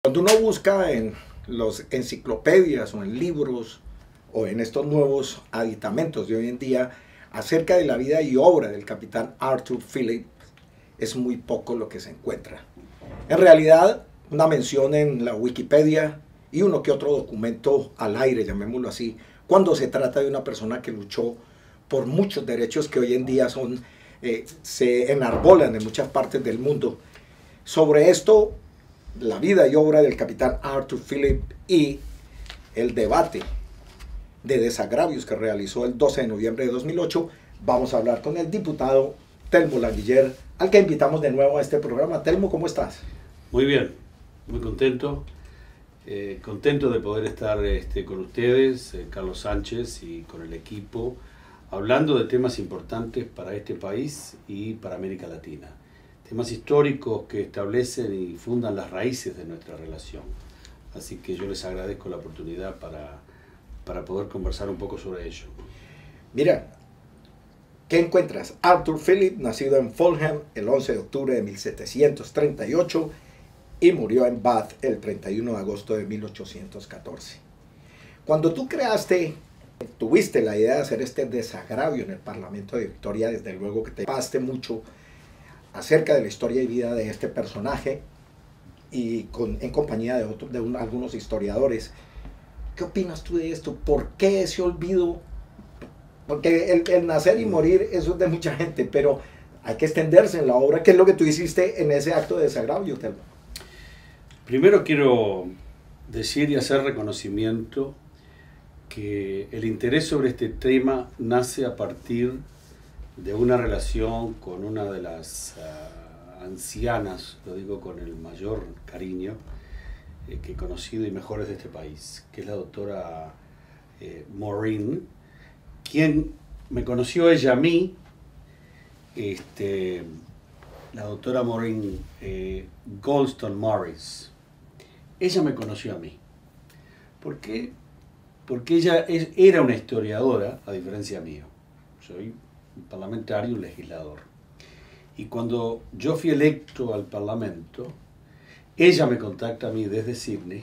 Cuando uno busca en las enciclopedias o en libros o en estos nuevos aditamentos de hoy en día acerca de la vida y obra del capitán Arthur Phillip, es muy poco lo que se encuentra. En realidad, una mención en la Wikipedia y uno que otro documento al aire, llamémoslo así, cuando se trata de una persona que luchó por muchos derechos que hoy en día se enarbolan en muchas partes del mundo. Sobre esto, la vida y obra del capitán Arthur Phillip y el debate de desagravios que realizó el 12 de noviembre de 2008, vamos a hablar con el diputado Telmo Laguiller, al que invitamos de nuevo a este programa. Telmo, ¿cómo estás? Muy bien, muy contento. Contento de poder estar con ustedes, Carlos Sánchez, y con el equipo, hablando de temas importantes para este país y para América Latina. Temas históricos que establecen y fundan las raíces de nuestra relación. Así que yo les agradezco la oportunidad para poder conversar un poco sobre ello. Mira, ¿qué encuentras? Arthur Phillip, nacido en Fulham el 11 de octubre de 1738 y murió en Bath el 31 de agosto de 1814. Cuando tú tuviste la idea de hacer este desagravio en el Parlamento de Victoria, desde luego que te pasaste mucho acerca de la historia y vida de este personaje y en compañía de algunos historiadores. ¿Qué opinas tú de esto? ¿Por qué ese olvido? Porque el nacer y morir, eso es de mucha gente, pero hay que extenderse en la obra. ¿Qué es lo que tú hiciste en ese acto de desagravio, Telmo? Primero quiero decir y hacer reconocimiento que el interés sobre este tema nace a partir de una relación con una de las ancianas, lo digo con el mayor cariño, que he conocido y mejores de este país, que es la doctora Maureen, quien me conoció ella a mí, la doctora Maureen Goldstone Morris. Ella me conoció a mí. ¿Por qué? Porque ella era una historiadora, a diferencia mío. Soy un parlamentario, un legislador. Y cuando yo fui electo al Parlamento, ella me contacta a mí desde Sydney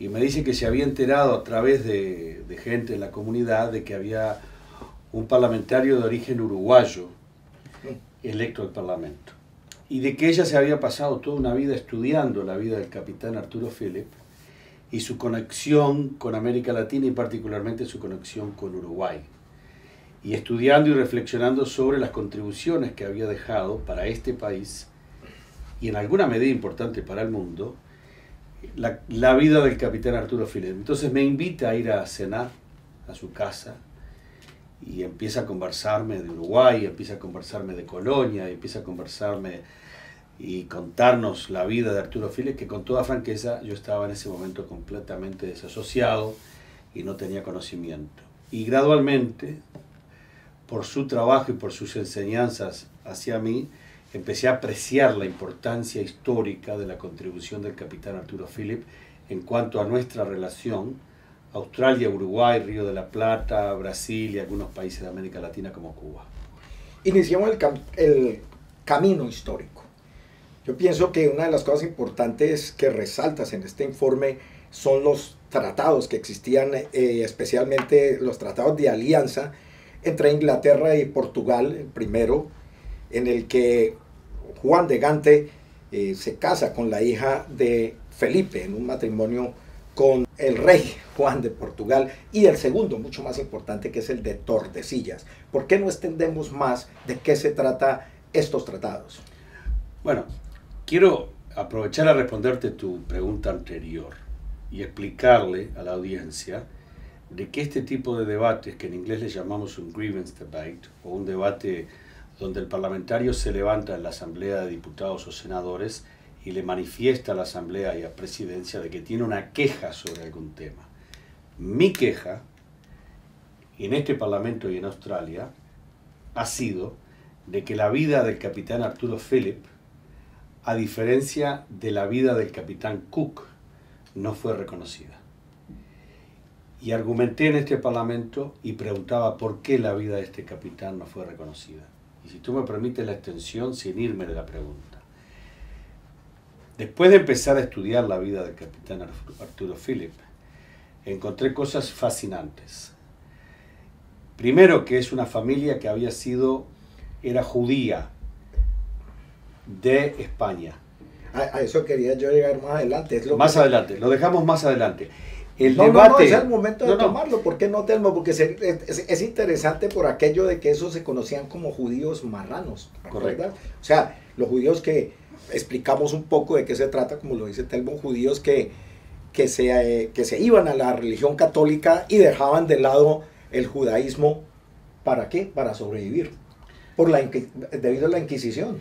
y me dice que se había enterado a través de gente en la comunidad de que había un parlamentario de origen uruguayo electo al Parlamento. Y de que ella se había pasado toda una vida estudiando la vida del capitán Arturo Phillip y su conexión con América Latina y particularmente su conexión con Uruguay. Y estudiando y reflexionando sobre las contribuciones que había dejado para este país y en alguna medida importante para el mundo, la vida del capitán Arturo Phillip. Entonces me invita a ir a cenar a su casa y empieza a conversarme de Uruguay, empieza a conversarme de Colonia, empieza a conversarme y contarnos la vida de Arturo Phillip, que con toda franqueza yo estaba en ese momento completamente desasociado y no tenía conocimiento. Y gradualmente, por su trabajo y por sus enseñanzas hacia mí, empecé a apreciar la importancia histórica de la contribución del capitán Arturo Phillip en cuanto a nuestra relación Australia, Uruguay, Río de la Plata, Brasil y algunos países de América Latina como Cuba. Iniciamos el camino histórico. Yo pienso que una de las cosas importantes que resaltas en este informe son los tratados que existían, especialmente los tratados de alianza entre Inglaterra y Portugal, el primero, en el que Juan de Gante se casa con la hija de Felipe en un matrimonio con el rey Juan de Portugal, y el segundo, mucho más importante, que es el de Tordesillas. ¿Por qué no extendemos más de qué se trata estos tratados? Bueno, quiero aprovechar a responderte tu pregunta anterior y explicarle a la audiencia de que este tipo de debates, que en inglés le llamamos un grievance debate, o un debate donde el parlamentario se levanta en la Asamblea de Diputados o Senadores y le manifiesta a la Asamblea y a Presidencia de que tiene una queja sobre algún tema. Mi queja, en este Parlamento y en Australia, ha sido de que la vida del capitán Arturo Phillip, a diferencia de la vida del capitán Cook, no fue reconocida. Y argumenté en este Parlamento y preguntaba por qué la vida de este capitán no fue reconocida. Y si tú me permites la extensión, sin irme de la pregunta. después de empezar a estudiar la vida del capitán Arturo Phillip, encontré cosas fascinantes. Primero, que es una familia que era judía de España. A eso quería yo llegar más adelante. Adelante, lo dejamos más adelante. No, es el momento de tomarlo. ¿Por qué no, Telmo? Porque es interesante por aquello de que esos se conocían como judíos marranos. Correcto. ¿Verdad? O sea, los judíos que explicamos un poco de qué se trata, como lo dice Telmo, judíos que se iban a la religión católica y dejaban de lado el judaísmo. ¿Para qué? Para sobrevivir. Debido a la Inquisición.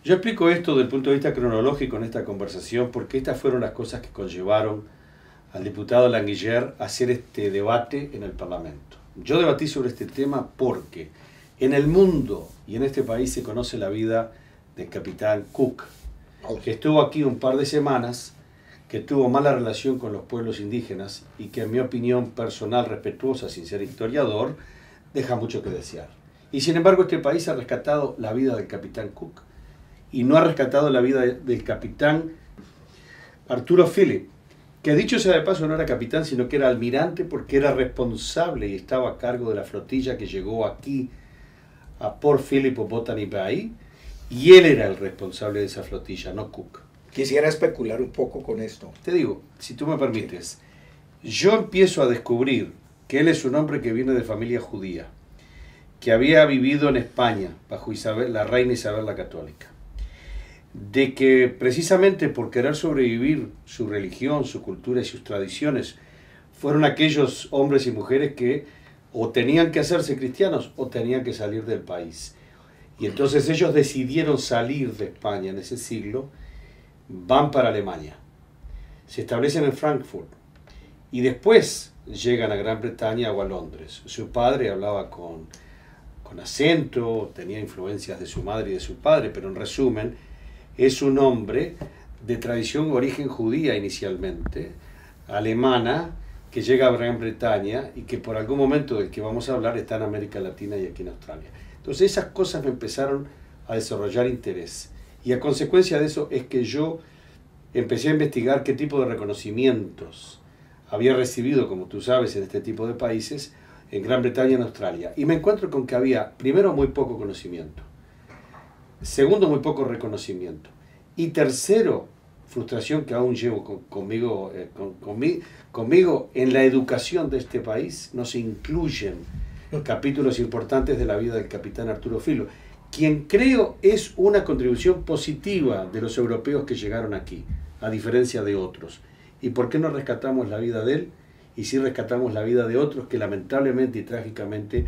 Yo explico esto desde el punto de vista cronológico en esta conversación porque estas fueron las cosas que conllevaron al diputado Languiller a hacer este debate en el Parlamento. Yo debatí sobre este tema porque en el mundo y en este país se conoce la vida del capitán Cook, que estuvo aquí un par de semanas, que tuvo mala relación con los pueblos indígenas y que en mi opinión personal, respetuosa, sin ser historiador, deja mucho que desear. Y sin embargo este país ha rescatado la vida del capitán Cook y no ha rescatado la vida del capitán Arturo Phillip, que dicho sea de paso no era capitán, sino que era almirante porque era responsable y estaba a cargo de la flotilla que llegó aquí a Port Phillip o Botany Bay, y él era el responsable de esa flotilla, no Cook. Quisiera especular un poco con esto. Te digo, si tú me permites, yo empiezo a descubrir que él es un hombre que viene de familia judía, que había vivido en España bajo la reina Isabel la Católica, de que precisamente por querer sobrevivir su religión, su cultura y sus tradiciones, fueron aquellos hombres y mujeres que o tenían que hacerse cristianos o tenían que salir del país. Y entonces ellos decidieron salir de España en ese siglo, van para Alemania, se establecen en Frankfurt y después llegan a Gran Bretaña o a Londres. Su padre hablaba con acento, tenía influencias de su madre y de su padre, pero en resumen, es un hombre de tradición origen judía inicialmente, alemana, que llega a Gran Bretaña y que por algún momento del que vamos a hablar está en América Latina y aquí en Australia. Entonces esas cosas me empezaron a desarrollar interés. Y a consecuencia de eso es que yo empecé a investigar qué tipo de reconocimientos había recibido, como tú sabes, en este tipo de países, en Gran Bretaña y en Australia. Y me encuentro con que había, primero, muy poco conocimiento. Segundo, muy poco reconocimiento. Y tercero, frustración que aún llevo conmigo en la educación de este país, no se incluyen capítulos importantes de la vida del capitán Arturo Phillip, quien creo es una contribución positiva de los europeos que llegaron aquí, a diferencia de otros. ¿Y por qué no rescatamos la vida de él? Y sí rescatamos la vida de otros que lamentablemente y trágicamente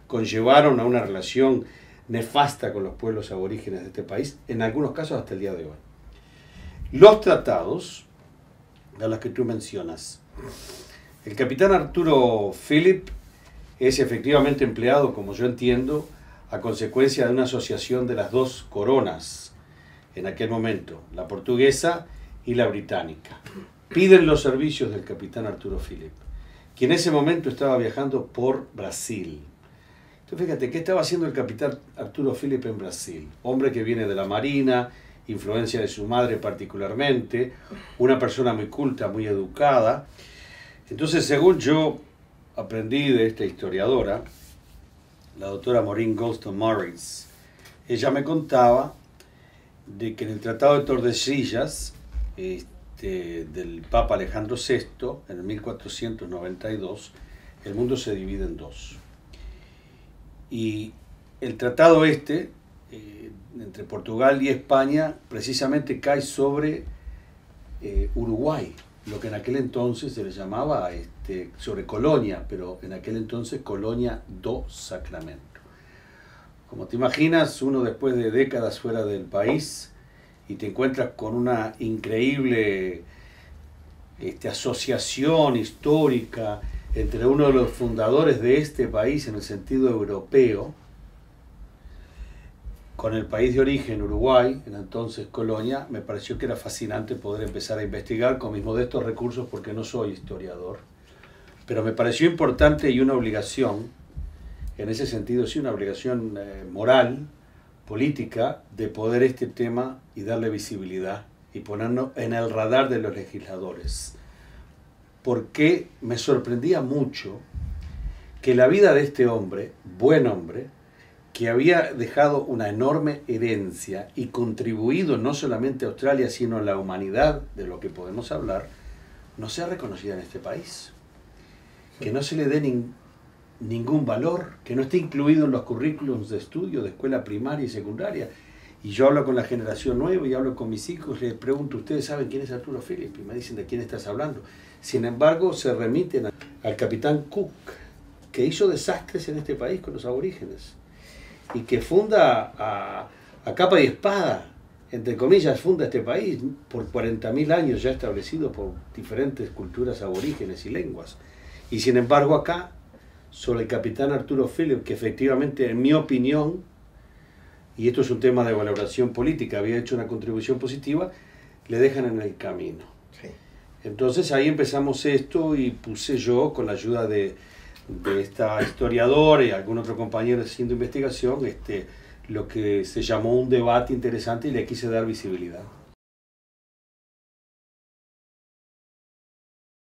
conllevaron a una relación nefasta con los pueblos aborígenes de este país, en algunos casos hasta el día de hoy. Los tratados a los que tú mencionas. El capitán Arturo Phillip es efectivamente empleado, como yo entiendo, a consecuencia de una asociación de las dos coronas en aquel momento, la portuguesa y la británica. Piden los servicios del capitán Arturo Phillip, quien en ese momento estaba viajando por Brasil. Entonces fíjate, ¿qué estaba haciendo el capitán Arturo Phillip en Brasil? Hombre que viene de la marina, influencia de su madre particularmente, una persona muy culta, muy educada. Entonces, según yo aprendí de esta historiadora, la doctora Maureen Goldstone Morris, ella me contaba de que en el Tratado de Tordesillas del Papa Alejandro VI, en el 1492, el mundo se divide en dos. Y el tratado entre Portugal y España precisamente cae sobre Uruguay, lo que en aquel entonces se le llamaba sobre Colonia, pero en aquel entonces Colonia do Sacramento. Como te imaginas, uno después de décadas fuera del país y te encuentras con una increíble asociación histórica entre uno de los fundadores de este país en el sentido europeo, con el país de origen Uruguay, en entonces Colonia, me pareció que era fascinante poder empezar a investigar con mis modestos recursos porque no soy historiador, pero me pareció importante y una obligación, en ese sentido sí, una obligación moral, política, de poder este tema y darle visibilidad y ponernos en el radar de los legisladores. Porque me sorprendía mucho que la vida de este hombre, buen hombre, que había dejado una enorme herencia y contribuido no solamente a Australia, sino a la humanidad, de lo que podemos hablar, no sea reconocida en este país. Que no se le dé ningún valor, que no esté incluido en los currículums de estudio de escuela primaria y secundaria. Y yo hablo con la generación nueva y hablo con mis hijos, les pregunto, ¿ustedes saben quién es Arturo Phillip? Y me dicen, ¿de quién estás hablando? Sin embargo, se remiten al capitán Cook, que hizo desastres en este país con los aborígenes y que funda a capa y espada, entre comillas, funda este país por 40.000 años ya establecido por diferentes culturas aborígenes y lenguas. Y sin embargo acá, sobre el capitán Arturo Phillip, que efectivamente, en mi opinión, y esto es un tema de valoración política, había hecho una contribución positiva, le dejan en el camino. Sí. Entonces ahí empezamos esto y puse yo, con la ayuda de esta historiadora y algún otro compañero haciendo investigación, lo que se llamó un debate interesante y le quise dar visibilidad.